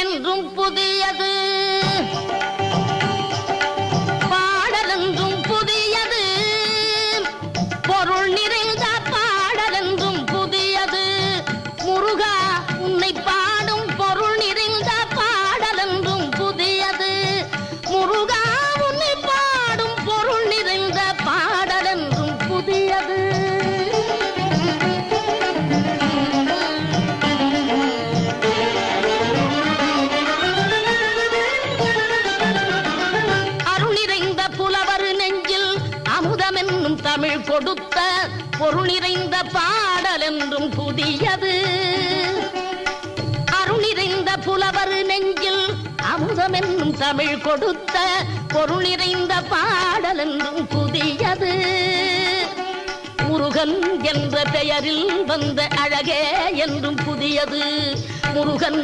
என்றும் புதியது, பாடலென்றும் புதியது, பொருள் நிறைந்த பாடலென்றும் புதியது. முருகா உன்னை பாடும் பொருள் நிறைந்த பாடலென்றும் புதியது. முருகா உன்னை பாடும் பொருள் நிறைந்த பாடலென்றும் புதியது. தமிழ் கொடுத்த பொருள் நிறைந்த பாடல் என்றும் புதியது. அருள் நிறைந்த புலவர் நெஞ்சில் அமுதம் என்னும் தமிழ் கொடுத்த பொருள் நிறைந்த பாடல் என்றும் புதியது. முருகன் என்ற பெயரில் வந்த அழகே என்றும் புதியது. முருகன்